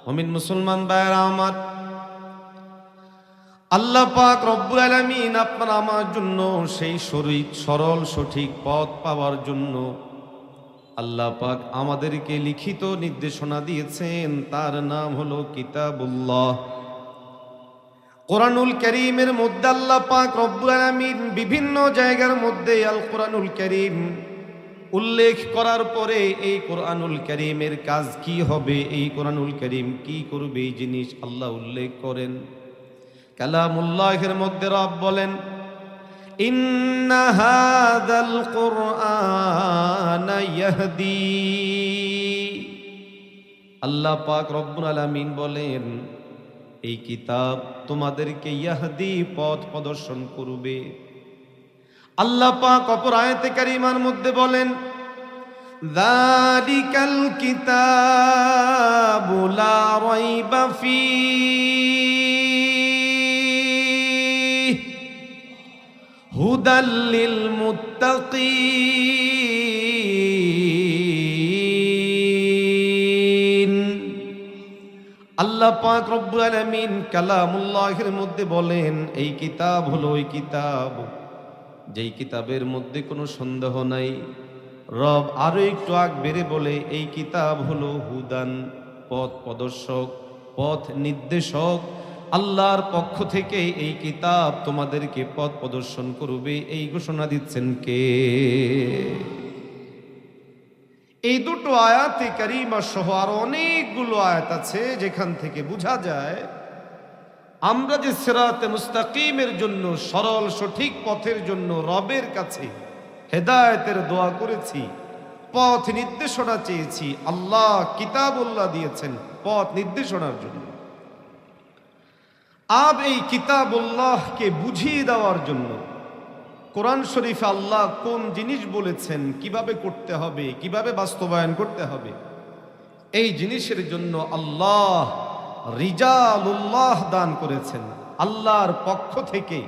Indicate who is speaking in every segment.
Speaker 1: মুমিন মুসলমান ভাইরা আমার, আল্লাহ পাক রব্বুল আলামিন আপনার আমার জন্য সেই সরল সঠিক পথ পাওয়ার জন্য আল্লাহ পাক আমাদেরকে লিখিত নির্দেশনা দিয়েছেন। তার নাম হলো কিতাবুল্লাহ। কোরআনুল কারীমের মধ্যে আল্লাহ পাক রব্বুল আলামিন বিভিন্ন জায়গার মধ্যে আল কোরআনুল কারীম উল্লেখ করার পরে এই কোরআনুল কারীমের কাজ কি হবে, এই কোরআনুল কারীম কি করবে, এই জিনিস আল্লাহ উল্লেখ করেন। কালামুল্লাহের মধ্যে রব বলেন, ইন্না হাযাল কুরআনা ইয়াহদি। আল্লাহ পাক রব্বুল আলামিন বলেন, এই কিতাব তোমাদেরকে ইয়াহদি পথ প্রদর্শন করবে। আল্লাহ পাক অপর আয়াতে কারিমার মধ্যে বলেন, যালিকাল কিতাবু লা রাইবা ফীহি হুদাল লিল মুত্তাকিন। আল্লাহ পাক রব্বুল আলামিন কালামুল্লাহের মধ্যে বলেন, এই কিতাব হলো ওই কিতাব যেই কিতাবের মধ্যে কোনো সন্দেহ নাই। রব আরো একটু আগ বেড়ে বলে, এই কিতাব হলো হুদান, পথ প্রদর্শক, পথ নির্দেশক। আল্লাহর পক্ষ থেকে এই কিতাব তোমাদেরকে পথ প্রদর্শন করবে, এই ঘোষণা দিচ্ছেন কে? এই দুটো আয়াতে কারিমা সহ আরো অনেকগুলো আয়াত আছে যেখান থেকে বোঝা যায় আমরা যে সিরাতে মুস্তাকিমের জন্য, সরল সঠিক পথের জন্য রবের কাছে হেদায়েতের দোয়া করেছি, পথ নির্দেশনা চেয়েছি, আল্লাহ কিতাবুল্লাহ দিয়েছেন পথ নির্দেশনার জন্য। আব এই কিতাবুল্লাহকে বুঝিয়ে দেওয়ার জন্য কোরআন শরীফে আল্লাহ কোন জিনিস বলেছেন, কিভাবে করতে হবে, কিভাবে বাস্তবায়ন করতে হবে, এই জিনিসের জন্য আল্লাহ রিজালুল্লাহ দান করেছেন। আল্লাহর পক্ষ থেকে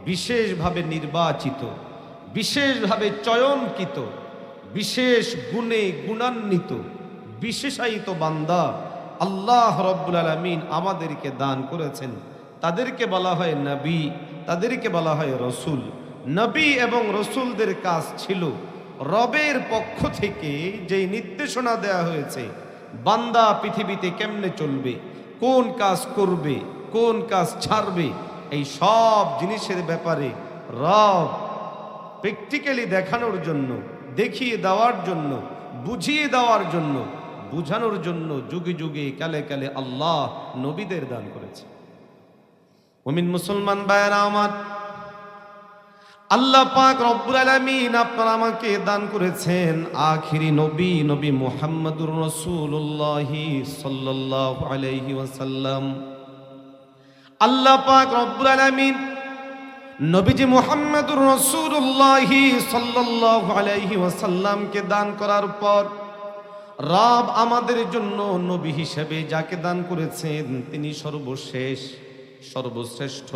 Speaker 1: বিশেষভাবে নির্বাচিত, বিশেষভাবে চয়নকৃত, বিশেষ গুণে গুণান্বিত, বিশেষায়িত বান্দা আল্লাহ রব্বুল আলামিন আমাদেরকে দান করেছেন। তাদেরকে বলা হয় নবী, তাদেরকে বলা হয় রসুল। নবী এবং রসুলদের কাজ ছিল রবের পক্ষ থেকে যে নির্দেশনা দেয়া হয়েছে, বান্দা পৃথিবীতে কেমনে চলবে, কোন কাজ করবে, কোন কাজ ছাড়বে, এই সব জিনিসের ব্যাপারে রব প্র্যাকটিক্যালি দেখানোর জন্য, দেখিয়ে দেওয়ার জন্য, বুঝিয়ে দেওয়ার জন্য, বুঝানোর জন্য যুগে যুগে কালে কালে আল্লাহ নবীদের দান করেছে। মুমিন মুসলমান ভাইরা আমার, আল্লাহ পাক রব্বুল আলামিন আপনার আমাকে দান করেছেন আখিরি নবী, নবী মুহাম্মদুর রাসূলুল্লাহ সাল্লাল্লাহু আলাইহি ওয়াসাল্লাম। আল্লাহ পাক রব্বুল আলামিন নবীজি মুহাম্মদুর রাসূলুল্লাহ সাল্লাল্লাহু আলাইহি ওয়াসাল্লামকে দান করার পর রব আমাদের জন্য নবী হিসেবে যাকে দান করেছেন তিনি সর্বশেষ, সর্বশ্রেষ্ঠ,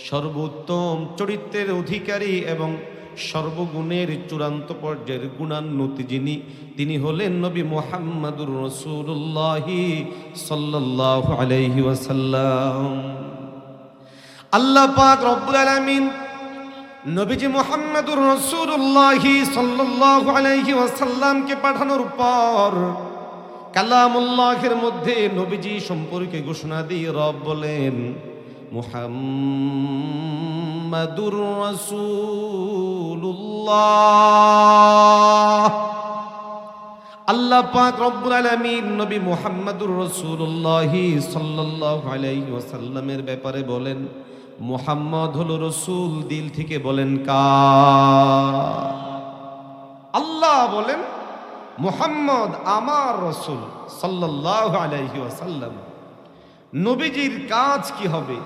Speaker 1: সর্বোত্তম চরিত্রের অধিকারী এবং সর্বগুণের চূড়ান্ত পর্যায়ের গুণান্বিত যিনি, তিনি হলেন নবী মুহাম্মদুর রাসূলুল্লাহ সাল্লাল্লাহু আলাইহি ওয়াসাল্লাম। আল্লাহ পাক রব্বুল আলামিন নবীজি মুহাম্মদুর রাসূলুল্লাহ সাল্লাল্লাহু আলাইহি ওয়াসাল্লামকে পাঠানোর পর কালামুল্লাহের মধ্যে নবীজি সম্পর্কে ঘোষণা দিয়ে রব বলেন, মুহাম্মাদুর রাসূলুল্লাহ। আল্লাহ পাক রব্বুল আলামিন নবী মুহাম্মাদুর রাসূলুল্লাহ সাল্লাল্লাহু আলাইহি ওয়াসাল্লামের ব্যাপারে বলেন, মুহাম্মদ হলো রসুল। দিল থেকে বলেন কার? আল্লাহ বলেন মুহাম্মদ আমার রসুল সাল্লাল্লাহু আলাইহি ওয়াসাল্লাম। নবীজির কাজ কি হবে,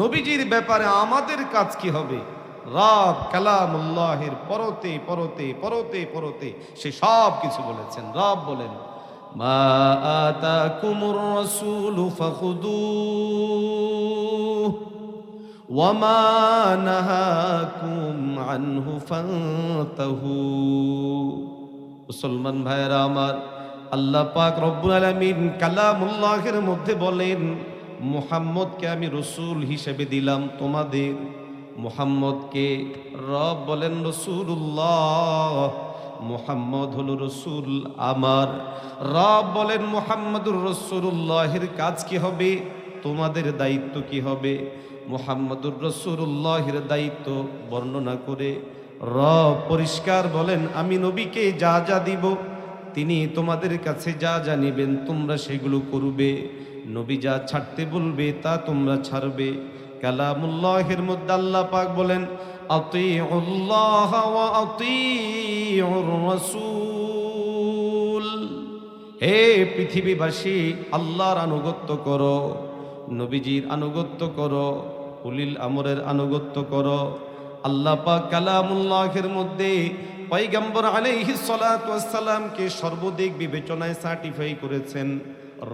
Speaker 1: নবীজির ব্যাপারে আমাদের কাজ কি হবে, রব কালামুল্লাহের পরতে পরতে পরতে পরতে সে সব কিছু বলেছেন। রব বলেন, মা আতাকুমুর রাসূলু ফাখুযুহু ওয়ামা নাহাকুম আনহু ফান্তাহু। মুসলমান ভাইরা আমার, আল্লাহ পাক রব্বুল আলামিন কালামুল্লাহের মধ্যে বলেন, মুহাম্মদকে আমি রসুল হিসেবে দিলাম তোমাদের। মুহাম্মদকে রব বলেন রসুল্লাহ, মুহাম্মদ হলো রসুল আমার। রব বলেন মুহাম্মদুর রসুল্লাহের কাজ কি হবে, তোমাদের দায়িত্ব কি হবে। মুহাম্মদুর রসুল্লাহের দায়িত্ব বর্ণনা করে রব পরিষ্কার বলেন, আমি নবীকে যা যা দিব, তিনি তোমাদের কাছে যা যা নিবেন তোমরা সেগুলো করবে। নবী যা ছাড়তে বলবে তা তোমরা ছাড়বে। কালামুল্লাহের মধ্যে আল্লাহ পাক বলেন, আতিউল্লাহ ওয়া আতিউর রাসূল, হে পৃথিবীবাসী আল্লাহর আনুগত্য করো, নবীজির আনুগত্য করো, উলিল আমরের আনুগত্য করো। আল্লাহ পাক কালামুল্লাহের মধ্যে পয়গম্বর আলাইহিস সালাতু ওয়াস সালামকে সর্বদিক বিবেচনায় সার্টিফাই করেছেন।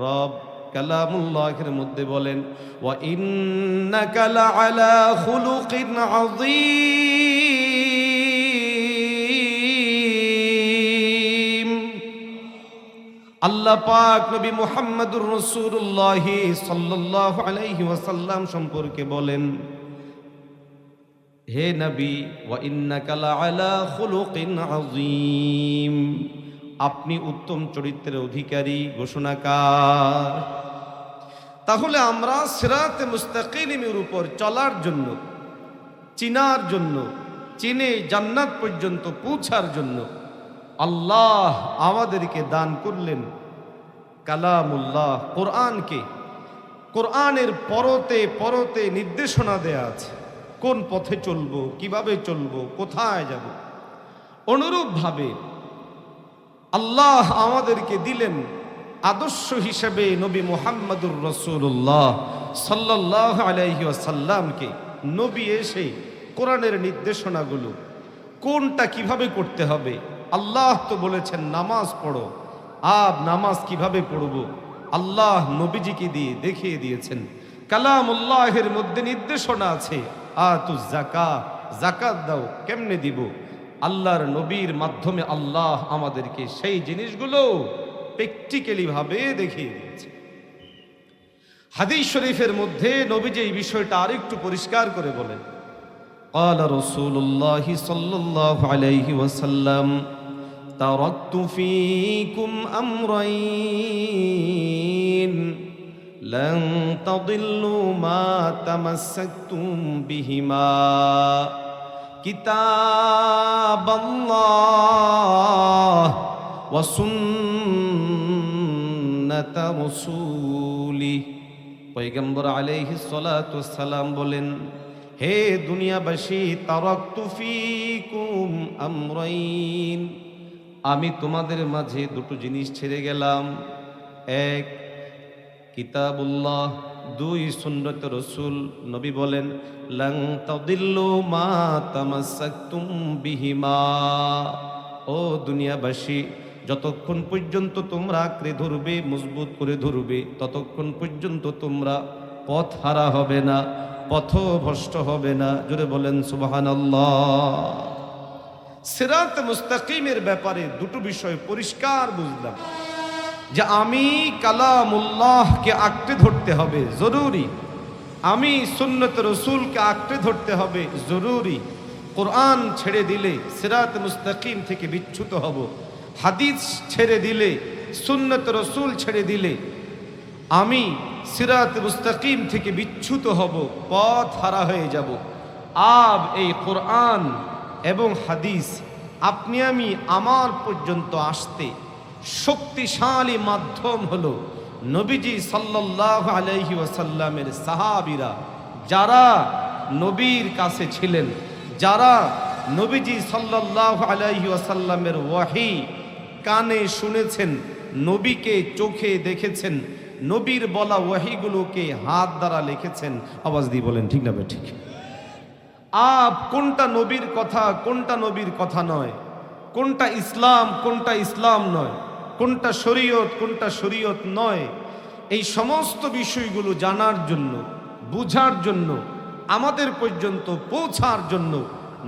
Speaker 1: রব কালামুল্লাহের মধ্যে বলেন, ওয়া ইন্নাকা লাআলা খুলুকিন আযীম। আল্লাহ পাক নবী মুহাম্মদুর রাসূলুল্লাহ সাল্লাল্লাহু আলাইহি ওয়াসাল্লাম সম্পর্কে বলেন, হে নবী, ওয়া ইন্নাকা লাআলা খুলুকিন আযীম, আপনি উত্তম চরিত্রের অধিকারী ঘোষণাকার। তাহলে আমরা সিরাতে মুস্তাকিমের উপর চলার জন্য, চিনার জন্য, চিনে জান্নাত পর্যন্ত পৌঁছার জন্য আল্লাহ আমাদেরকে দান করলেন কালামুল্লাহ, কোরআনকে। কোরআনের পরতে পরতে নির্দেশনা দেয়া আছে, কোন পথে চলবো, কিভাবে চলবো, কোথায় যাব। অনুরূপভাবে আল্লাহ আমাদেরকে দিলেন আদর্শ হিসেবে নবী মুহাম্মদুর রাসূলুল্লাহ সাল্লাল্লাহু আলাইহি ওয়াসাল্লামকে। নবী এসে কোরআনের নির্দেশনাগুলো কোনটা কিভাবে করতে হবে। আল্লাহ তো বলেছেন নামাজ পড়ো, নামাজ কিভাবে পড়বো আল্লাহ নবীজিকে দিয়ে দেখিয়ে দিয়েছেন। কালামুল্লাহের মধ্যে নির্দেশনা আছে, আতুজ যাকাত, যাকাত দাও, কেমনে দিব। আল্লাহর নবীর মাধ্যমে আল্লাহ আমাদেরকে সেই জিনিসগুলো প্র্যাকটিক্যালি ভাবে দেখিয়ে দিয়েছে। হাদিস শরীফের মধ্যে নবীজি এই বিষয়টা আরেকটু পরিষ্কার করে বলেন, قال رسول الله صلى الله عليه وسلم تركت فيكم أمرين لن تضلوا ما تمسكتم بهما كتاب الله وسنة رسوله। পয়গম্বর আলাইহিস সালাতু ওয়াস সালাম বলেন, হে দুনিয়াবাসী, তারাকতু ফীকুম আমরাইন, আমি তোমাদের মাঝে দুটো জিনিস ছেড়ে গেলাম। এক, কিতাবুল্লাহ, দুই, সুন্নাত রাসূল। নবী বলেন, লান তাদিল্লু মা তামাসসাকতুম বিহিমা, ও দুনিয়াবাসী, যতক্ষণ পর্যন্ত তোমরা আঁকড়ে ধরবে, মজবুত করে ধরবে, ততক্ষণ পর্যন্ত তোমরা পথ হারা হবে না, পথভ্রষ্ট হবে না। জোরে বলেন সুবহানাল্লাহ। সিরাতে মুস্তাকিমের ব্যাপারে দুটো বিষয় পরিষ্কার বুঝলাম, যে আমি কালামুল্লাহকে আঁকড়ে ধরতে হবে জরুরি, আমি সুন্নত রসুলকে আঁকড়ে ধরতে হবে জরুরি। কোরআন ছেড়ে দিলে সিরাতে মুস্তাকিম থেকে বিচ্যুত হব, হাদিস ছেড়ে দিলে, সুন্নত রসুল ছেড়ে দিলে আমি সিরাতে মুস্তাকিম থেকে বিচ্যুত হব, পথ হারা হয়ে যাব। এই কোরআন এবং হাদিস আপনি আমি আমার পর্যন্ত আসতে শক্তিশালী মাধ্যম হলো নবীজি সাল্লাল্লাহু আলাইহি ওয়াসাল্লামের সাহাবীরা, যারা নবীর কাছে ছিলেন, যারা নবীজি সাল্লাল্লাহু আলাইহি ওয়াসাল্লামের ওয়াহি কানে শুনেছেন, নবীকে চোখে দেখেছেন, নবীর বলা ওয়াহিগুলোকে হাত দ্বারা লিখেছেন। আওয়াজ দিয়ে বলেন ঠিক না ঠিক? কোনটা নবীর কথা, কোনটা নবীর কথা নয়, কোনটা ইসলাম, কোনটা ইসলাম নয়, কোনটা শরীয়ত, কোনটা শরীয়ত নয়, এই সমস্ত বিষয়গুলো জানার জন্য, বুঝার জন্য, আমাদের পর্যন্ত পৌঁছার জন্য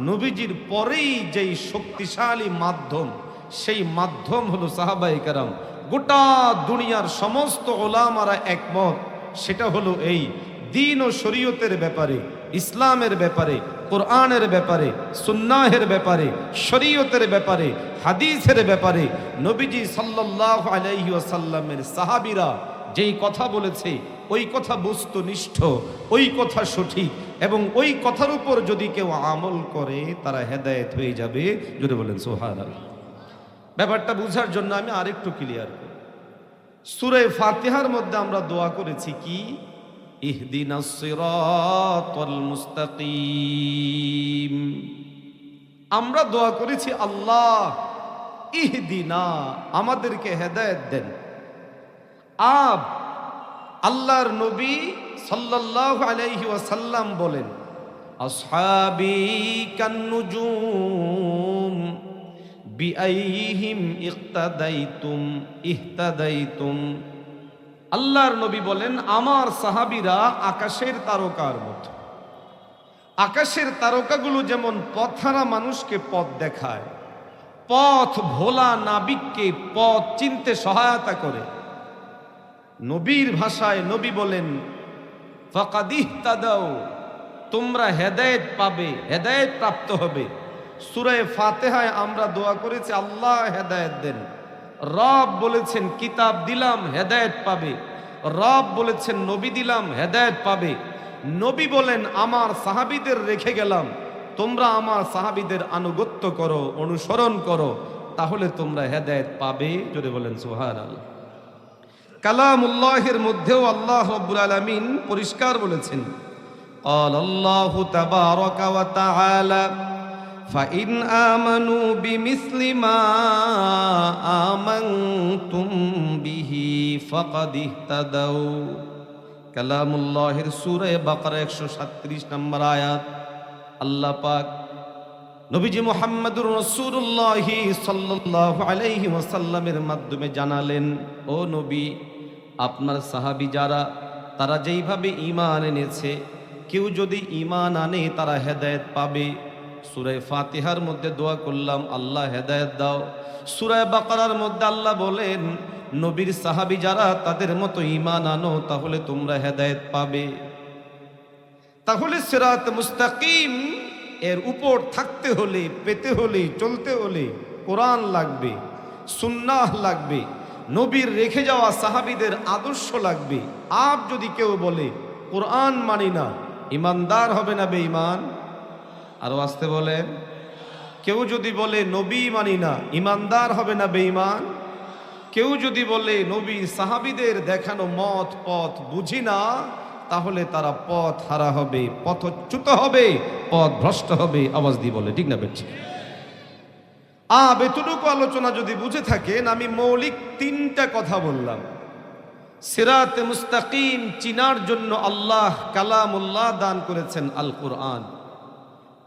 Speaker 1: নবীজির পরেই যেই শক্তিশালী মাধ্যম, সেই মাধ্যম হলো সাহাবায়ে কেরাম, গোটা দুনিয়ার সমস্ত ওলামারা একমত, সেটা হলো এই দ্বীন ও শরীয়তের ব্যাপারে, ইসলামের ব্যাপারে, কোরআনের ব্যাপারে, সুন্নাহের ব্যাপারে, শরীয়তের ব্যাপারে, হাদিসের ব্যাপারে নবীজি সাল্লাল্লাহু আলাইহি ওয়াসাল্লামের সাহাবীরা যেই কথা বলেছে ওই কথা বস্তুনিষ্ঠ, ওই কথা সঠিক, এবং ওই কথার উপর যদি কেউ আমল করে তারা হেদায়েত হয়ে যাবে। যদি বলেন সুবহানাল্লাহ। ব্যাপারটা বুঝার জন্য আমি আরেকটু ক্লিয়ার করি। সূরা ফাতিহার মধ্যে আমরা দোয়া করেছি কি? ইহদিনাস সিরাতাল মুস্তাকিম। আমরা দোয়া করেছি আল্লাহ ইহদিনা, আমাদেরকে হেদায়েত দেন। আল্লাহর নবী সাল্লাল্লাহু আলাইহি ওয়াসাল্লাম বলেন, আসহাবি কান্নুজুম বিআইহিম ইক্তাদাইতুম ইহতাদাইতুম। আল্লাহর নবী বলেন, আমার সাহাবীরা আকাশের তারকার মতো। আকাশের তারকাগুলো যেমন পথহারা মানুষকে পথ দেখায়, পথ ভোলা নাবিককে পথ চিনতে সহায়তা করে, নবীর ভাষায় নবী বলেন ফাকাদ ইহতাদাও, তোমরা হেদায়েত পাবে, হেদায়েত প্রাপ্ত হবে। সূরা ফাতিহায় আমরা দোয়া করেছি আল্লাহ হেদায়েত দেন। রব বলেছেন কিতাব দিলাম, হেদায়েত পাবে। রব বলেছেন নবী দিলাম, হেদায়েত পাবে। নবী বলেন আমার সাহাবীদের রেখে গেলাম, তোমরা আমার সাহাবীদের আনুগত্য করো, অনুসরণ করো, তাহলে তোমরা হেদায়েত পাবে। যদি বলেন সুবহানাল্লাহ। কালামুল্লাহের মধ্যেও আল্লাহ রাব্বুল আলামিন পরিষ্কার বলেছেন, قال الله تبارك وتعالى فإن آمنوا بمثل ما آمنتم به فقد اهتدوا। কালামুল্লাহের সূরা বাকারা 137 নম্বর আয়াত। আল্লাহ পাক নবীজি মুহাম্মদুর রাসূলুল্লাহ সাল্লাল্লাহু আলাইহি ওয়াসাল্লামের মাধ্যমে জানালেন, ও নবী, আপনার সাহাবী যারা, তারা যেইভাবে ঈমান এনেছে, কেউ যদি ঈমান আনে তারা হেদায়েত পাবে। সূরা ফাতিহার মধ্যে দোয়া করলাম আল্লাহ হেদায়েত দাও। সূরা বাকারার মধ্যে আল্লাহ বলেন নবীর সাহাবী যারা, তাদের মতো ঈমান আনো, তাহলে তোমরা হেদায়েত পাবে। তাহলে সিরাত মুস্তাকিম এর উপর থাকতে হলে, পেতে হলে, চলতে হলে কোরআন লাগবে, সুন্নাহ লাগবে, নবীর রেখে যাওয়া সাহাবীদের আদর্শ লাগবে। যদি কেউ বলে কোরআন মানি না, ইমানদার হবে না বেঈমান? আরো আসতে বলেন। কেউ যদি বলে নবী মানি না, ইমানদার হবে না বেঈমান? কেউ যদি বলে নবী সাহাবীদের দেখানো মত পথ বুঝি না, তাহলে তারা পথ হারা হবে, পথচ্যুত হবে, পথ ভ্রষ্ট হবে। আওয়াজ দিয়ে বলে ঠিক না বেঠিক? এতটুকু আলোচনা যদি বুঝে থাকেন, আমি মৌলিক 3টা কথা বললাম। সিরাতে মুস্তাকিম চিনার জন্য আল্লাহ কালামুল্লাহ দান করেছেন আল কোরআন।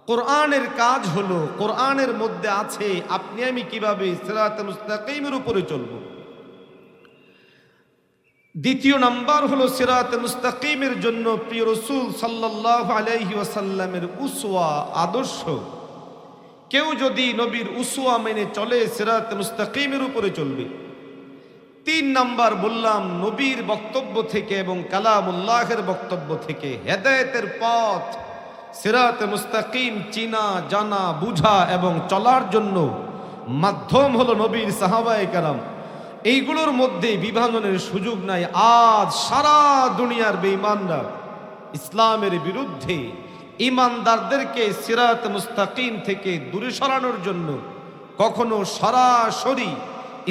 Speaker 1: কোরআনের কাজ হলো, কোরআনের মধ্যে আছে আপনি আমি কিভাবে সিরাতে মুস্তাকিমের উপরে চলব। দ্বিতীয় নাম্বার হলো সিরাতে মুস্তাকিমের জন্য প্রিয় রাসূল সাল্লাল্লাহু আলাইহি ওয়াসাল্লামের উসওয়া, আদর্শ। কেউ যদি নবীর উসওয়া মেনে চলে, সিরাতে মুস্তাকিমের উপরে চলবে। 3 নাম্বার বললাম, নবীর বক্তব্য থেকে এবং কালামুল্লাহের বক্তব্য থেকে হেদায়েতের পথ, সিরাতে মুস্তাকিম চিনা, জানা, বুঝা এবং চলার জন্য মাধ্যম হলো নবীর সাহাবায়ে কেরাম। এইগুলোর মধ্যে বিভাজনের সুযোগ নাই। আজ সারা দুনিয়ার বেঈমানরা ইসলামের বিরুদ্ধে ঈমানদারদেরকে সিরাতে মুস্তাকিম থেকে দূরে সরানোর জন্য কখনো সরাসরি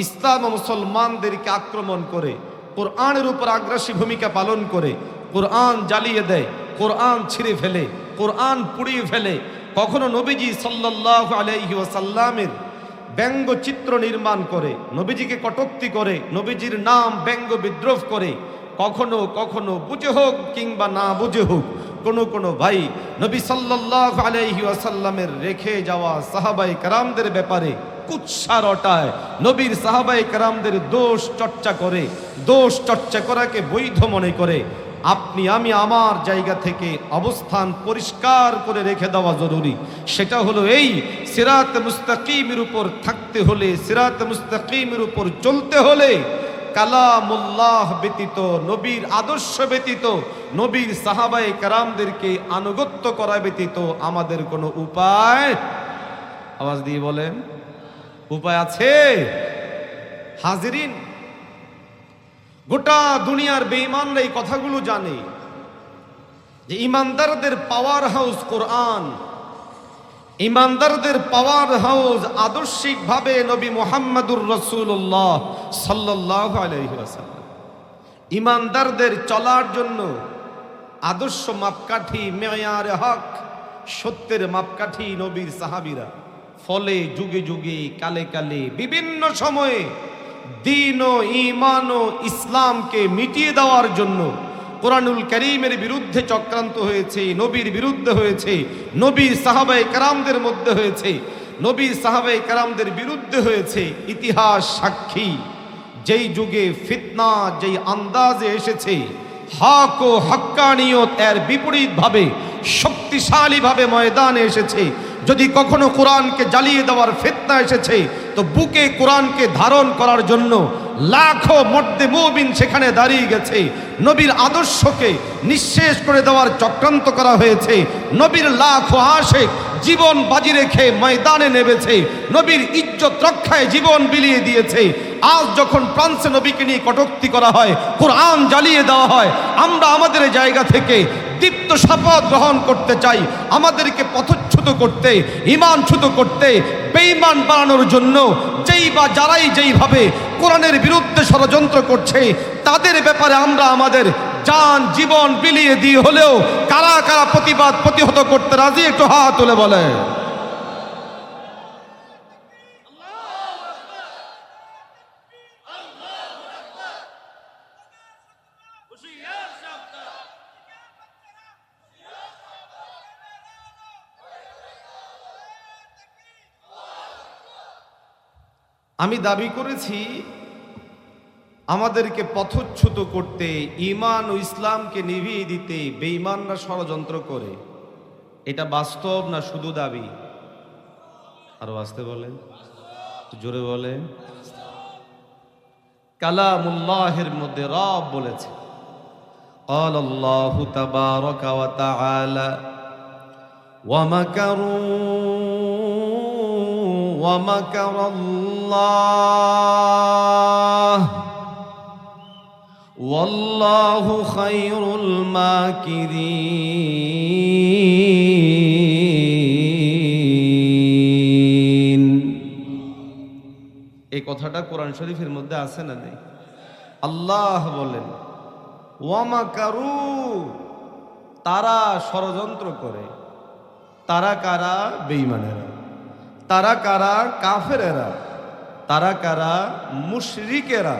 Speaker 1: ইসলাম ও মুসলমানদেরকে আক্রমণ করে, কোরআনের উপর আগ্রাসী ভূমিকা পালন করে, কোরআন জ্বালিয়ে দেয়, কোরআন ছিঁড়ে ফেলে, কোরআন পুড়িয়ে ফেলে। কখনো নবীজি সাল্লাল্লাহু আলাইহি ওয়াসাল্লামের ব্যঙ্গচিত্র নির্মাণ করে, নবীজিকে কটূক্তি করে, নবীজির নাম ব্যঙ্গ বিদ্রোহ করে। কখনো কখনো বুঝে হোক কিংবা না বুঝে হোক, কোনো ভাই নবী সাল্লাল্লাহু আলাইহি ওয়াসাল্লামের রেখে যাওয়া সাহাবায়ে কেরামদের ব্যাপারে কুৎসা রটায়, নবীর সাহাবায়ে কেরামদের দোষ চর্চা করে, দোষ চর্চা করাকে বৈধ মনে করে। আপনি আমি আমার জায়গা থেকে অবস্থান পরিষ্কার করে রেখে দেওয়া জরুরি। সেটা হলো এই সিরাত মুস্তাকিমের উপর থাকতে হলে, সিরাত মুস্তাকিমের উপর চলতে হলে কালামুল্লাহ ব্যতীত, নবীর আদর্শ ব্যতীত, নবীর সাহাবায়ে কেরামদেরকে আনুগত্য করা ব্যতীত আমাদের কোনো উপায়, আওয়াজ দিয়ে বলেন, উপায় আছে? হাজিরিন, গোটা দুনিয়ার বেঈমানরা এই কথাগুলো জানে যে ইমানদারদের পাওয়ার হাউস কোরআন, ইমানদারদের পাওয়ার হাউস আদর্শিকভাবে নবী মুহাম্মদুর রাসূলুল্লাহ সাল্লাল্লাহু আলাইহি ওয়াসাল্লাম। ইমানদারদের চলার জন্য আদর্শ মাপকাঠি, মেয়ারে হক, সত্যের মাপকাঠি নবীর সাহাবীরা। ফলে যুগে যুগে, কালে কালে, বিভিন্ন সময়ে দ্বীন ও ঈমান ও ইসলামকে মিটিয়ে দেওয়ার জন্য কোরআনুল কারীমের বিরুদ্ধে চক্রান্ত হয়েছে, নবীর বিরুদ্ধে হয়েছে, নবীর সাহাবায়ে কেরামদের মধ্যে হয়েছে, নবীর সাহাবায়ে কেরামদের বিরুদ্ধে হয়েছে। ইতিহাস সাক্ষী, যেই যুগে ফিতনা যেই আন্দাজে এসেছে, হক ও হক্কানিয়ত এর বিপরীতভাবে শক্তিশালীভাবে ময়দানে এসেছে। যদি কখনো কোরআনকে জ্বালিয়ে দেওয়ার ফিতনা এসেছে, তো বুকে কোরআনকে ধারণ করার জন্য লাখো মর্দে মুমিন সেখানে দাঁড়িয়ে গেছে। নবীর আদর্শকে নিঃশেষ করে দেওয়ার চক্রান্ত করা হয়েছে। নবীর লাখো আশিক জীবন বাজি রেখে ময়দানে নেমেছে, নবীর ইজ্জত রক্ষায় জীবন বিলিয়ে দিয়েছে। আজ যখন ফ্রান্সে নবীকে নিয়ে কটূক্তি করা হয়, কোরআন জ্বালিয়ে দেওয়া হয়, আমরা আমাদের জায়গা থেকে দীপ্ত শপথ গ্রহণ করতে চাই, আমাদেরকে পথচ্যুত করতে, ঈমানচ্যুত করতে, বেঈমান বানানোর জন্য যেই বা যারাই যেইভাবে কোরআনের বিরুদ্ধে ষড়যন্ত্র করছে, তাদের ব্যাপারে আমরা আমাদের জান জীবন বিলিয়ে দিয়ে হলেও কারা কারা প্রতিবাদ প্রতিহত করতে রাজি, একটু হাত তুলে বলে। আমি দাবি করেছি আমাদেরকে পথচ্যুত করতে, ঈমান ও ইসলামকে নিভিয়ে দিতে বেঈমানরা ষড়যন্ত্র করে। এটা বাস্তব না শুধু দাবি? আরো আসতে বলেন, জোরে বলেন। কালামুল্লাহের মধ্যে রব বলেছে, قال الله تبارك وتعالى ومكر الله والله خير الماكرين। এই কথাটা কোরআন শরীফের মধ্যে আছে না নেই? আল্লাহ বলেন ওয়ামাকারু, তারা ষড়যন্ত্র করে। তারা কারা? বেঈমানেরা। তারা কারা? কাফেরেরা। তারা কারা? মুশরিকেরা।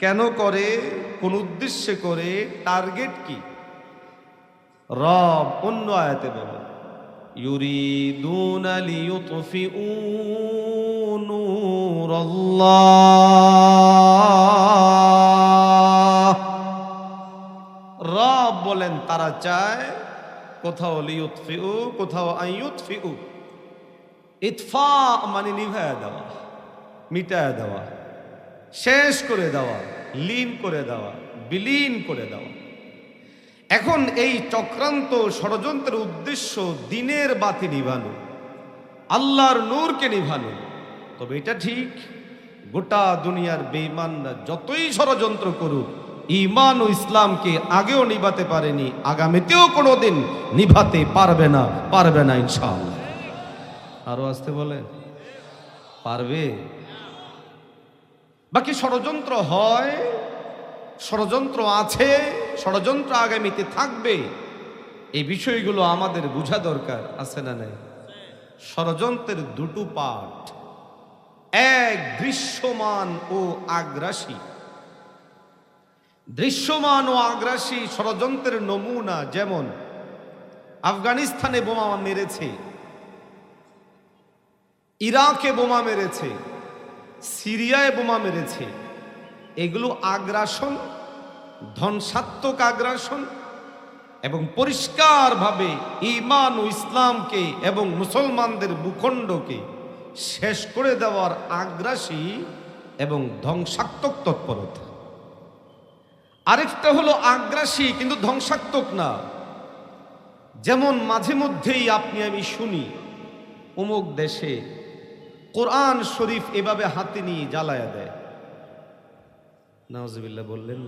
Speaker 1: কেন করে? কোন উদ্দেশ্যে করে? টার্গেট কি? রব অন্য আয়াতে বলে ইউরিদুনা লিইউতফিউ নূরাল্লাহ। রব বলেন তারা চায়, কোথাও লিইউতফিউ, কোথাও আইয়ুতফিউ। ইতফা মানে নিভায়া দেওয়া, মিটায়া দেওয়া, শেষ করে দেওয়া, লীন করে দেওয়া, বিলীন করে দেওয়া। এখন এই চক্রান্ত ষড়যন্ত্রের উদ্দেশ্য দিনের বাতি নিভানো, আল্লাহর নূরকে নিভানো। তবে এটা ঠিক, গোটা দুনিয়ার বেঈমানরা যতই ষড়যন্ত্র করুক, ঈমান ও ইসলামকে আগেও নিভাতে পারেনি, আগামীতেও কোনোদিন নিভাতে পারবে না, পারবে না ইনশাআল্লাহ। আরো আসতে বলে, পারবে? বাকি ষড়যন্ত্র হয়, ষড়যন্ত্র আছে, ষড়যন্ত্র আগামীতে থাকবে, এই বিষয়গুলো আমাদের বোঝা দরকার, আছে না নাই? ষড়যন্ত্রের দুটো পার্ট, এক দৃশ্যমান ও আগ্রাসী। দৃশ্যমান ও আগ্রাসী ষড়যন্ত্রের নমুনা যেমন আফগানিস্তানে বোমা মেরেছে, ইরাকে বোমা মেরেছে, সিরিয়ায় বোমা মেরেছে। এগুলো আগ্রাসন ধ্বংসাত্মক আগ্রাসন এবং পরিষ্কারভাবে ঈমান ও ইসলামকে এবং মুসলমানদের ভূখণ্ডকে শেষ করে দেওয়ার আগ্রাসী এবং ধ্বংসাত্মক তৎপরতা। আরেকটা হলো আগ্রাসী কিন্তু ধ্বংসাত্মক না। যেমন মাঝে মধ্যেই আপনি আমি শুনি অমুক দেশে কোরআন শরীফ এভাবে হাতে নিয়ে জ্বালায়া দেয়। নাউজুবিল্লাহ বললেন,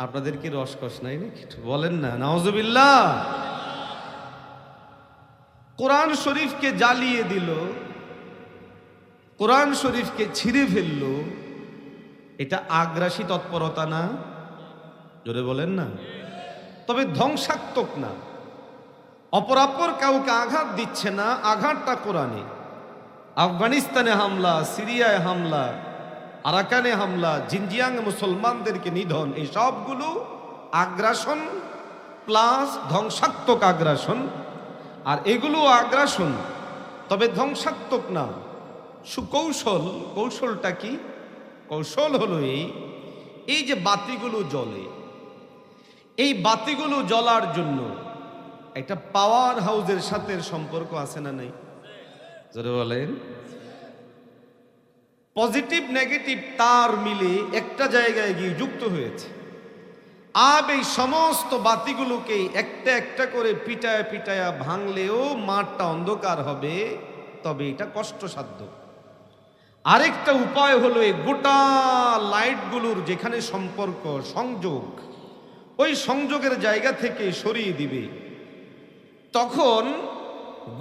Speaker 1: আপনাদের কি রসকস নাই নাকি? বলেন না নাউজুবিল্লাহ। কোরআন শরীফকে জ্বালিয়ে দিল, কোরআন শরীফকে ছিঁড়ে ফেলল, এটা আগ্রাসী তৎপরতা না? জোরে বলেন না। তবে ধ্বংসাত্মক না। অপরাপর কাউকে আঘাত দিচ্ছে না, আঘাতটা কোরআনে। আফগানিস্তানে হামলা, সিরিয়ায় হামলা, আরাকানে হামলা, জিনজিয়াং মুসলমানদেরকে নিধন, এই সবগুলো আগ্রাসন প্লাস ধ্বংসাত্মক আগ্রাসন। আর এগুলো আগ্রাসন, তবে ধ্বংসাত্মক না, সুকৌশল। কৌশলটা কি? কৌশল হলো এই যে বাতিগুলো জ্বলে, এই বাতিগুলো জ্বলার জন্য একটা পাওয়ার হাউসের সাথে সম্পর্ক আছে না নাই? জোরে বলেন। পজিটিভ নেগেটিভ তার মিলে একটা জায়গায় গিয়ে যুক্ত হয়েছে। আব এই সমস্ত বাতিগুলোকে একটা একটা করে পিটায়া পিটায়া ভাঙলেও মাঠটা অন্ধকার হবে, তবে এটা কষ্টসাধ্য। আরেকটা উপায় হলো এই গোটা লাইটগুলোর যেখানে সম্পর্ক সংযোগ, ওই সংযোগের জায়গা থেকে সরিয়ে দিবে। তখন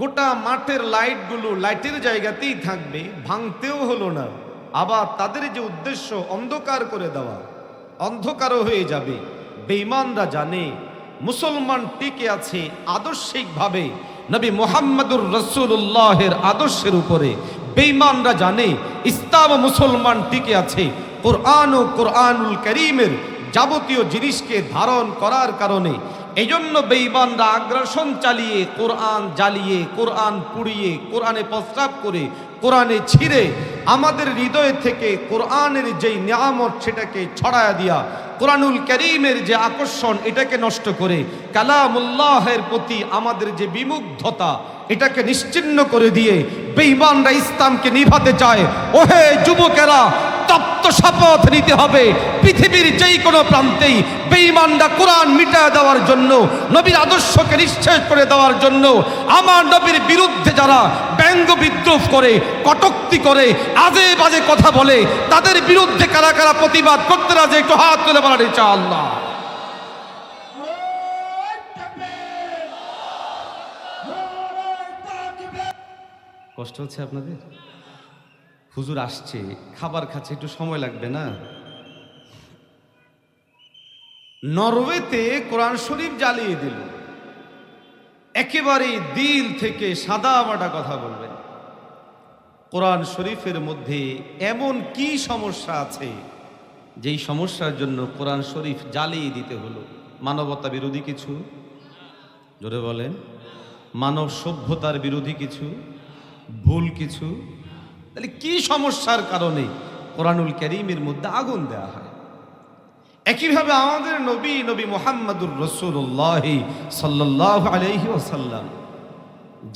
Speaker 1: গোটা মাঠের লাইটগুলো লাইটের জায়গাতেই থাকবে, ভাঙতেও হলো না। আবার তাদের যে উদ্দেশ্য অন্ধকার করে দেওয়া, অন্ধকারও হয়ে যাবে। বেঈমানরা জানে মুসলমান টিকে আছে আদর্শিকভাবে নবী মুহাম্মদুর রাসূলুল্লাহের আদর্শের উপরে। বেঈমানরা জানে ইসলাম ও মুসলমান টিকে আছে কোরআন ও কোরআনুল কারীমের যাবতীয় জিনিসকে ধারণ করার কারণে। এজন্য বেঈমানরা আগ্রাসন চালিয়ে, কোরআন জ্বালিয়ে, কোরআন পুড়িয়ে, কোরআনে প্রস্রাব করে, কোরআনে ছিঁড়ে আমাদের হৃদয় থেকে কোরআনের যেই নিয়ামত সেটাকে ছড়ায়া দিয়া, কোরআনুল কারীমের যে আকর্ষণ এটাকে নষ্ট করে, কালামুল্লাহের প্রতি আমাদের যে বিমুগ্ধতা এটাকে নিশ্চিহ্ন করে দিয়ে বেঈমানরা ইসলামকে নিভাতে চায়। ওহে যুবকেরা, তপ্ত শপথ নিতে হবে পৃথিবীর যেই কোনো প্রান্তেই বেঈমানরা কোরআন মিটায় দেওয়ার জন্য, নবীর আদর্শকে নিঃশেষ করে দেওয়ার জন্য, আমার নবীর বিরুদ্ধে যারা ব্যঙ্গ বিদ্রুপ করে, কটূক্তি করে, আজে বাজে কথা বলে, তাদের বিরুদ্ধে কারা কারা প্রতিবাদ করতে রাজি একটু হাত তুলে বলার ইনশাআল্লাহ। কষ্ট হচ্ছে আপনাদের? হুজুর আসছে, খাবার খাচ্ছে, একটু সময় লাগবে না? নরওয়েতে কোরআন শরীফ জ্বালিয়ে দিল। একেবারে দিল থেকে সাদা মাটা কথা বলবেন। কোরআন শরীফের মধ্যে এমন কি সমস্যা আছে যেই সমস্যার জন্য কোরআন শরীফ জ্বালিয়ে দিতে হলো? মানবতা বিরোধী কিছু? জোরে বলেন। মানব সভ্যতার বিরোধী কিছু? ভুল কিছু? তাহলে কি সমস্যার কারণে কোরআনুল কারীমের মধ্যে আগুন দেওয়া হয়? একইভাবে আমাদের নবী মুহাম্মদুর রাসূলুল্লাহ সাল্লাল্লাহু আলাইহি ওয়াসাল্লাম,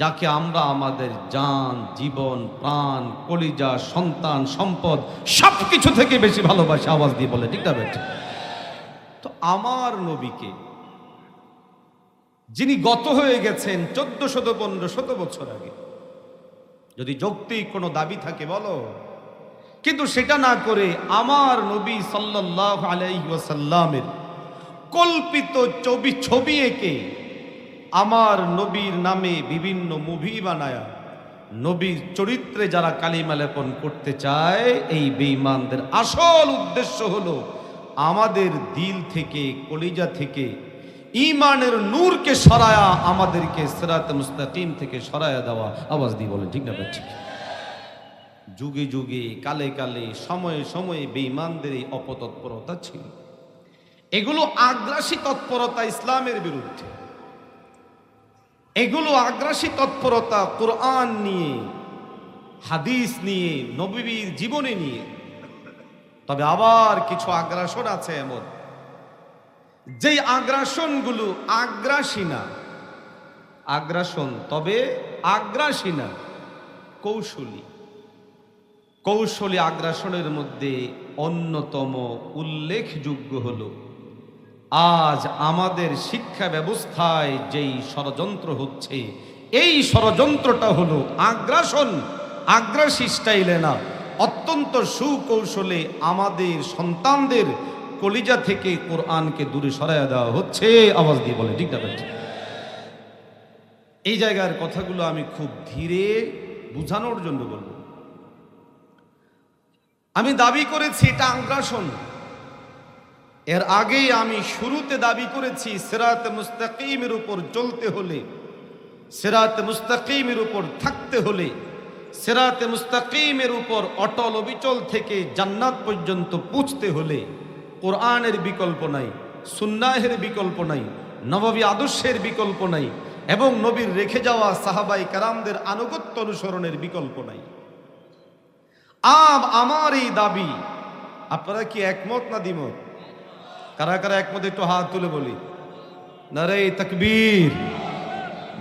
Speaker 1: যাকে আমরা আমাদের জান, জীবন, প্রাণ, কলিজা, সন্তান, সম্পদ সবকিছু থেকে বেশি ভালোবাসি, আওয়াজ দিয়ে বলে ঠিক না বেটা? তো আমার নবীকে, যিনি গত হয়ে গেছেন 1400-1500 বছর আগে, যদি যৌক্তিক কোনো দাবি থাকে বলো, কিন্তু সেটা না করে আমার নবী সাল্লাল্লাহু আলাইহি ওয়াসাল্লামের কল্পিত ছবি এঁকে আমার নবীর নামে বিভিন্ন মুভি বানায়া নবীর চরিত্রে যারা কালিমা লেপন করতে চায়, এই বেঈমানদের আসল উদ্দেশ্য হলো আমাদের দিল থেকে, কলিজা থেকে ঈমানের নূরকে সরায়া আমাদেরকে সিরাতে মুস্তাকিম থেকে সরায়া দেওয়া। আওয়াজ দিয়ে বলেন ঠিক না ঠিক? যুগে যুগে, কালে কালে, সময়ে সময়ে বেঈমানদের এই অপতৎপরতা ছিল। এগুলো আগ্রাসী তৎপরতা ইসলামের বিরুদ্ধে। এগুলো আগ্রাসী তৎপরতা কোরআন নিয়ে, হাদিস নিয়ে, নবীর জীবনে নিয়ে। তবে আবার কিছু আগ্রাসন আছে এমন যেই আগ্রাসনগুলো আগ্রাসী না, আগ্রাসন তবে আগ্রাসী না, কৌশলী। কৌশলী আগ্রাসনের মধ্যে অন্যতম উল্লেখযোগ্য হলো আজ আমাদের শিক্ষা ব্যবস্থায় যেই ষড়যন্ত্র হচ্ছে, এই ষড়যন্ত্রটা হলো আগ্রাসন, আগ্রাসী স্টাইলে না, অত্যন্ত সুকৌশলে আমাদের সন্তানদের কলিজা থেকে কোরআনকে দূরে সরাইয়া দেওয়া হচ্ছে। আওয়াজ দিয়ে বলে ঠিক না? এই জায়গার কথাগুলো আমি খুব ধীরে বুঝানোর জন্য বলবো। আমি দাবি করেছি এটা আগ্রাসন। এর আগেই আমি শুরুতে দাবি করেছি সিরাতে মুস্তাকিমের উপর চলতে হলে, সিরাতে মুস্তাকিমের উপর থাকতে হলে, সিরাতে মুস্তাকিমের উপর অটল অবিচল থেকে জান্নাত পর্যন্ত পৌঁছতে হলে কোরআনের বিকল্প নাই, সুন্নাহের বিকল্প নাই, নববী আদর্শের বিকল্প নাই, এবং নবীর রেখে যাওয়া সাহাবাই কারামদের আনুগত্য অনুসরণের বিকল্প নাই। আমার এই দাবি আপনারা কি একমত না দ্বিমত? কারা কারা একমত একটু হাত তুলে বলি। নারে তাকবীর।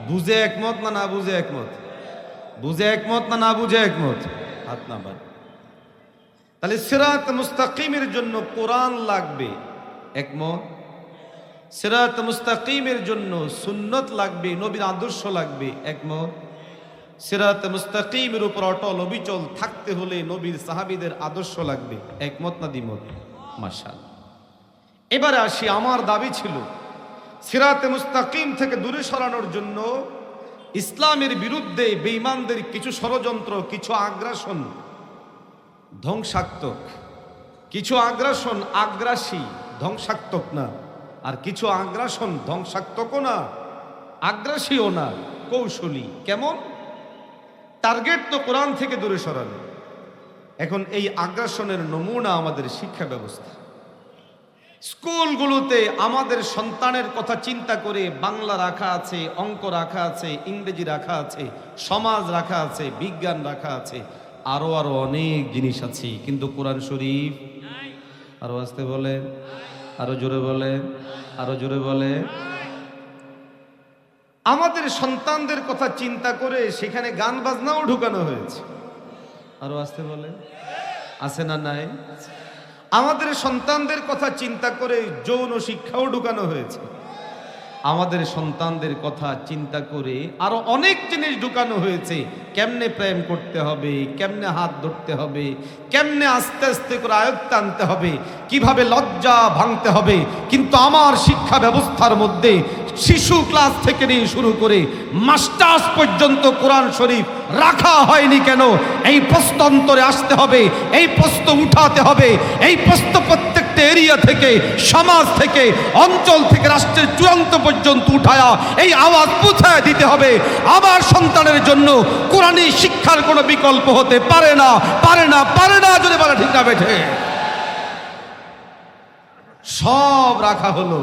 Speaker 1: বুঝে একমত না না বুঝে একমত? বুঝে একমত না না বুঝে একমত? হাত না বাদ। তাহলে সিরাত মুস্তাকিমের জন্য কোরআন লাগবে, একমত। সিরাত মুস্তাকিমের জন্য সুন্নত লাগবে, নবীর আদর্শ লাগবে, একমত। সিরাত মুস্তাকিমের উপর অটল অবিচল থাকতে হলে নবীর সাহাবীদের আদর্শ লাগবে, একমত না দ্বিমত? মাশাআল্লাহ। এবারে আসি, আমার দাবি ছিল সিরাতে মুস্তাকিম থেকে দূরে সরানোর জন্য ইসলামের বিরুদ্ধে বেঈমানদের কিছু ষড়যন্ত্র, কিছু আগ্রাসন ধ্বংসাত্মক, কিছু আগ্রাসন আগ্রাসী, ধ্বংসাত্মক না, আর কিছু আগ্রাসন ধ্বংসাত্মকও না, আগ্রাসীও না, কৌশলী। কেমন? টার্গেট তো কোরআন থেকে দূরে সরানো। এখন এই আগ্রাসনের নমুনা আমাদের শিক্ষা ব্যবস্থা। স্কুলগুলোতে আমাদের সন্তানের কথা চিন্তা করে বাংলা রাখা আছে, অঙ্ক রাখা আছে, ইংরেজি রাখা আছে, সমাজ রাখা আছে, বিজ্ঞান রাখা আছে, আরো আরো অনেক জিনিস আছে, কিন্তু কোরআন শরীফ। আরো আসতে বলে, আরো জোরে বলে, আরো জোরে বলে। আমাদের সন্তানদের কথা চিন্তা করে সেখানে গান বাজনাও ঢুকানো হয়েছে। আরো আসতে বলে, আছে না নাই? আমাদের সন্তানদের কথা চিন্তা করে যৌন শিক্ষাও ঢুকানো হয়েছে। আমাদের সন্তানদের কথা চিন্তা করে আরো অনেক জিনিস ঢুকানো হয়েছে। কেমনে প্রেম করতে হবে, কেমনে হাত ধরতে হবে, কেমনে আস্তে আস্তে করে আয়ত্তে আনতে হবে, কিভাবে লজ্জা ভাঙতে হবে। কিন্তু আমার শিক্ষা ব্যবস্থার মধ্যে শিশু ক্লাস থেকে নিয়ে শুরু করে মাস্টার্স পর্যন্ত কোরআন শরীফ রাখা হয়নি কেন? এই প্রশ্ন অন্তরে আসতে হবে, এই প্রশ্ন উঠাতে হবে, এই প্রশ্ন প্রত্যেকটা এরিয়া থেকে, সমাজ থেকে, অঞ্চল থেকে রাষ্ট্রের চূড়ান্ত পর্যন্ত উঠায়া এই আওয়াজ পৌঁছায় দিতে হবে। আমার সন্তানের জন্য কোরআনী শিক্ষার কোনো বিকল্প হতে পারে না, পারে না, পারে না। যদি বলে ঠিক না বেঠে? সব রাখা হলো,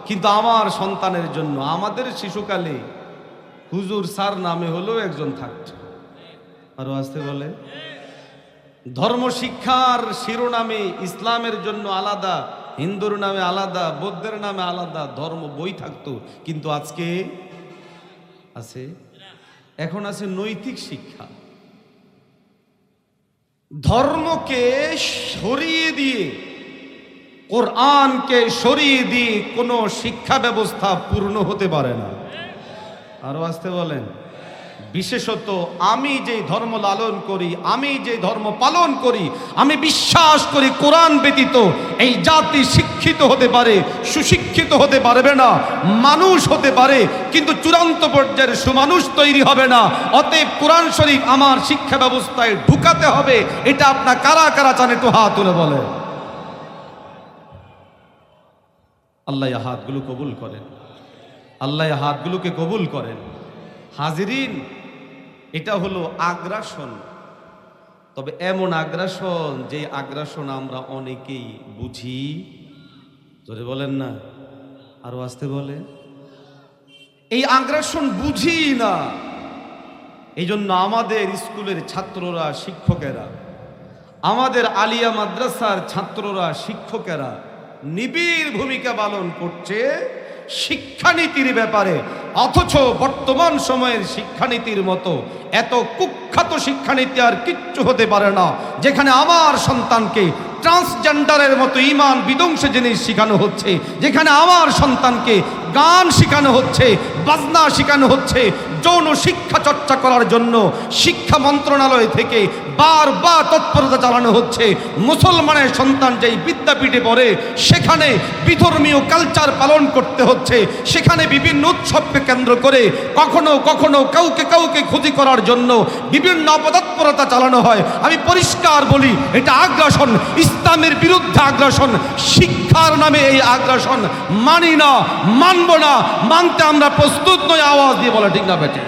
Speaker 1: কিন্তু আমার সন্তানের জন্য আমাদের শিশুকালে হুজুর স্যার নামে হলো একজন থাকত। আরো আসতে বলে, ধর্ম শিক্ষার শিরোনামে ইসলামের জন্য আলাদা, হিন্দুর নামে আলাদা, বৌদ্ধের নামে আলাদা ধর্ম বই থাকতো। কিন্তু আজকে আছে, এখন আছে নৈতিক শিক্ষা। ধর্মকে সরিয়ে দিয়ে, কোরআনকে সরিয়ে দিয়ে কোনো শিক্ষা ব্যবস্থা পূর্ণ হতে পারে না। আরো আসতে বলেন। বিশেষত আমি যে ধর্ম লালন করি, আমি যে ধর্ম পালন করি, আমি বিশ্বাস করি কোরআন ব্যতীত এই জাতি শিক্ষিত হতে পারে, সুশিক্ষিত হতে পারবে না, মানুষ হতে পারে, কিন্তু চূড়ান্ত পর্যায়ের সুমানুষ তৈরি হবে না। অতএব কোরআন শরীফ আমার শিক্ষা ব্যবস্থায় ঢুকাতে হবে। এটা আপনার কারা কারা চান একটু হাত তুলে বলে। আল্লাহ হাতগুলো কবুল করেন, আল্লাহ হাতগুলোকে কবুল করেন। হাজিরিন, এটা হলো আগ্রাসন। তবে এমন আগ্রাসন যে আগ্রাসন আমরা অনেকেই বুঝি। জোরে বলেন না, আরো আসতে বলে। এই আগ্রাসন বুঝি না। এই জন্য আমাদের স্কুলের ছাত্ররা, শিক্ষকেরা, আমাদের আলিয়া মাদ্রাসার ছাত্ররা, শিক্ষকেরা নিবিড় ভূমিকা পালন করছে শিক্ষানীতির ব্যাপারে, অথচ বর্তমান সময়ের শিক্ষানীতির মতো এত কুখ্যাত শিক্ষানীতি আর কিচ্ছু হতে পারে না, যেখানে আমার সন্তানকে ট্রান্সজেন্ডারের মতো ঈমান বিধ্বংসী জিনিস শেখানো হচ্ছে, যেখানে আমার সন্তানকে গান শেখানো হচ্ছে, বাজনা শেখানো হচ্ছে। যৌন শিক্ষা চর্চা করার জন্য শিক্ষা মন্ত্রণালয় থেকে বারবার তৎপরতা চালানো হচ্ছে। মুসলমানের সন্তান যেই বিদ্যাপীঠে পড়ে সেখানে বিধর্মীয় কালচার পালন করতে হচ্ছে, সেখানে বিভিন্ন উৎসবকে কেন্দ্র করে কখনো কখনো কাউকে কাউকে ক্ষতি করার জন্য বিভিন্ন অপতৎপরতা চালানো হয়। আমি পরিষ্কার বলি, এটা আগ্রাসন, ইসলামের বিরুদ্ধে আগ্রাসন, শিক্ষার নামে এই আগ্রাসন মানি না, মানব না, মানতে আমরা প্রস্তুত নই। আওয়াজ দিয়ে বলা ঠিক না বেটে?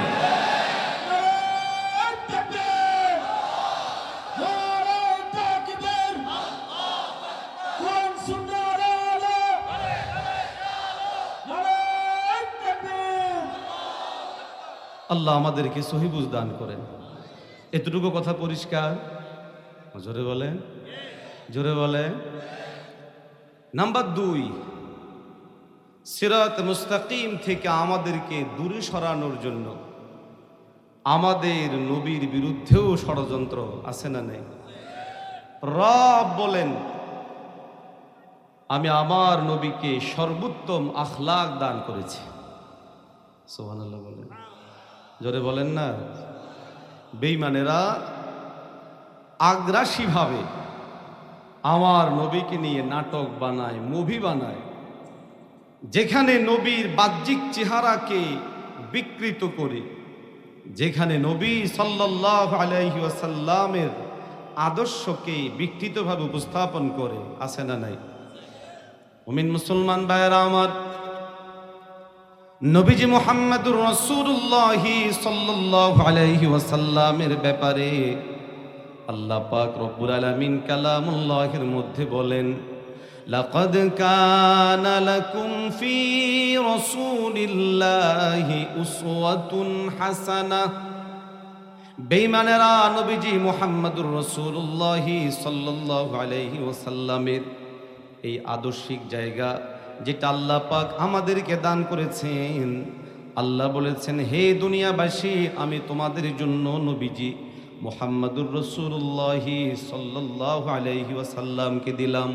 Speaker 1: আল্লাহ আমাদেরকে সহি বুঝ দান করেন। এতটুকু কথা পরিষ্কার? জোরে বলেন, জোরে বলেন। নাম্বার 2, সিরাত মুস্তাকিম থেকে আমাদেরকে দূরে সরানোর জন্য আমাদের নবীর বিরুদ্ধেও ষড়যন্ত্র আছে না নেই? রব বলেন, আমি আমার নবীকে সর্বোত্তম আখলাক দান করেছি। সুবহানাল্লাহ বলেন, জোরে বলেন না। বেঈমানেরা আগ্রাসীভাবে আমার নবীকে নিয়ে নাটক বানায়, মুভি বানায়, যেখানে নবীর বাহ্যিক চেহারাকে বিকৃত করে, যেখানে নবী সাল্লাল্লাহু আলাইহি ওয়াসাল্লামের আদর্শকে বিকৃতভাবে উপস্থাপন করে। আছে না নাই? মুমিন মুসলমান ভাইয়েরা আমার, নবীজি মুহাম্মদুর রাসূলুল্লাহ সাল্লাল্লাহু আলাইহি ওয়াসাল্লামের ব্যাপারে আল্লাহ পাক রব্বুল আলামিন কালামুল্লাহের মধ্যে বলেন, লাকাদ কানা লাকুম ফি রাসূলিল্লাহি উসওয়াতুন হাসানাহ। বেঈমানেরা নবীজি মুহাম্মদুর রাসূলুল্লাহ সাল্লাল্লাহু আলাইহি ওয়াসাল্লামের এই আদর্শিক জায়গা যেটা আল্লাহ পাক আমাদেরকে দান করেছেন, আল্লাহ বলেছেন, হে দুনিয়াবাসী, আমি তোমাদের জন্য নবীজি মুহাম্মদুর রাসূলুল্লাহ সাল্লাল্লাহু আলাইহি ওয়াসাল্লামকে দিলাম।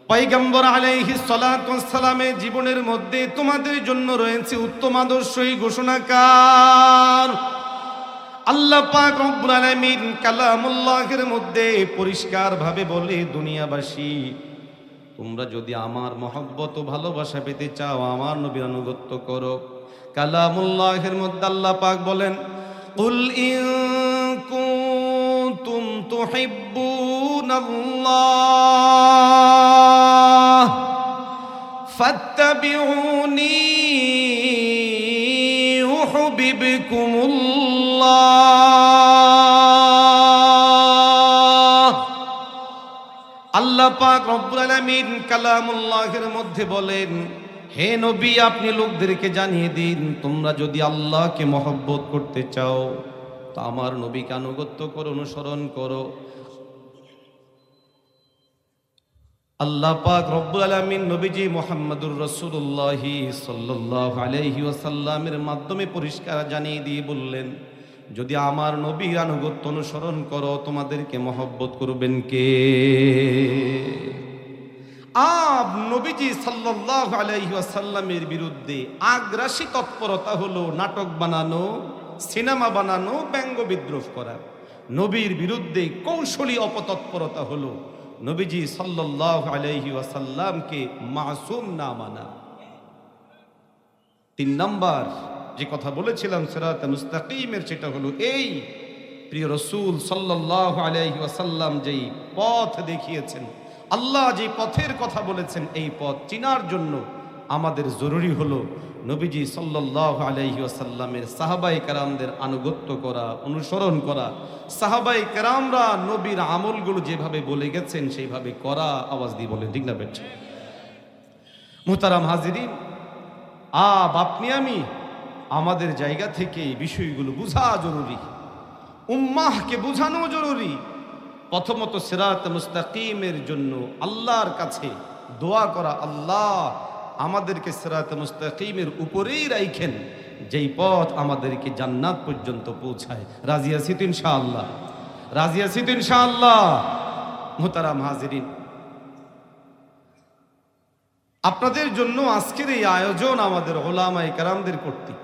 Speaker 1: পয়গম্বর আলাইহিস সালাতু ওয়াস সালামের জীবনের মধ্যে তোমাদের জন্য রয়েছে উত্তম আদর্শই ঘোষণাকার। আল্লাহ পাক রব্বুল আলামিন কালামুল্লাহের মধ্যে পরিষ্কার ভাবে বলে, দুনিয়াবাসী, তোমরা যদি আমার মহব্বত ও ভালোবাসা পেতে চাও, আমার নবীর আনুগত্য করো। কালামুল্লাহের মধ্যে আল্লাহ পাক বলেন, কুল ইন কুনতুম তুহিব্বুনাল্লাহ ফাত্তাবিউনি ইউহিব্বুকুমুল্লাহ। আল্লাহ পাক রব্বুল আলামিন কালামুল্লাহের মধ্যে বলেন, হে নবী, আপনি লোকদেরকে জানিয়ে দিন, তোমরা যদি আল্লাহকে মহব্বত করতে চাও তো আমার নবীকে আনুগত্য করো, অনুসরণ করো। আল্লাহ পাক রব্বুল আলামিন নবীজি মুহাম্মদুর রাসূলুল্লাহ সাল্লাল্লাহু আলাইহি ওয়াসাল্লামের মাধ্যমে পরিষ্কার জানিয়ে দিয়ে বললেন, যদি আমার নবীর আনুগত্য অনুসরণ করো, তোমাদেরকে মহব্বত করবেন কে? নবীজি সাল্লাল্লাহু আলাইহি ওয়াসাল্লামের বিরুদ্ধে আগ্রাসী তৎপরতা হলো নাটক বানানো, সিনেমা বানানো, ব্যঙ্গ বিদ্রোহ করা। নবীর বিরুদ্ধে কৌশলী অপতৎপরতা হলো নবীজি সাল্লাল্লাহু আলাইহি ওয়াসাল্লামকে মাসুম না মানা। 3 নাম্বার যে কথা বলেছিলাম সিরাত মুস্তাকিমের, সেটা হলো এই, প্রিয় রাসূল সাল্লাল্লাহু আলাইহি ওয়াসাল্লাম যেই পথ দেখিয়েছেন, আল্লাহ যে পথের কথা বলেছেন, এই পথ চিনার জন্য আমাদের জরুরি হলো নবীজি সাল্লাল্লাহু আলাইহি ওয়াসাল্লামের সাহাবায়ে কেরামদের আনুগত্য করা, অনুসরণ করা। সাহাবায়ে কেরামরা নবীর আমলগুলো যেভাবে বলে গেছেন সেইভাবে করা। আওয়াজ দিয়ে বলে ঠিক না বেঠে? মুহতারাম হাজিরিন, আপনি আমি আমাদের জায়গা থেকে এই বিষয়গুলো বোঝা জরুরি, উম্মাহকে বোঝানো জরুরি। প্রথমত সিরাত মুস্তাকিমের জন্য আল্লাহর কাছে দোয়া করা, আল্লাহ আমাদেরকে সিরাতে মুস্তাকিমের উপরেই রাখেন, যেই পথ আমাদেরকে জান্নাত পর্যন্ত পৌঁছায়। রাজি আছি তো ইনশাআল্লাহ? রাজি আছি তো ইনশাআল্লাহ? মুহতারাম হাজিরিন, আপনাদের জন্য আজকের এই আয়োজন আমাদের ওলামায়ে কেরামদের কর্তৃক।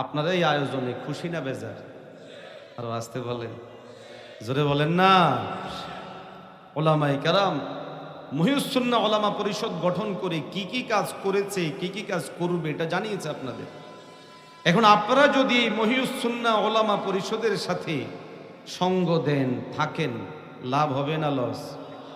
Speaker 1: আপনারা এই আয়োজনে খুশি না বেজার? আরো আসতে বলেন, জোরে বলেন না। ওলামায়ে কেরাম মহিউস সুন্নাহ ওলামা পরিষদ গঠন করে কি কি কাজ করেছে, কি কি কাজ করবে, এটা জানিয়েছে আপনাদের। এখন আপনারা যদি মহিউস সুন্নাহ ওলামা পরিষদের সাথে সঙ্গ দেন, থাকেন, লাভ হবে না লস?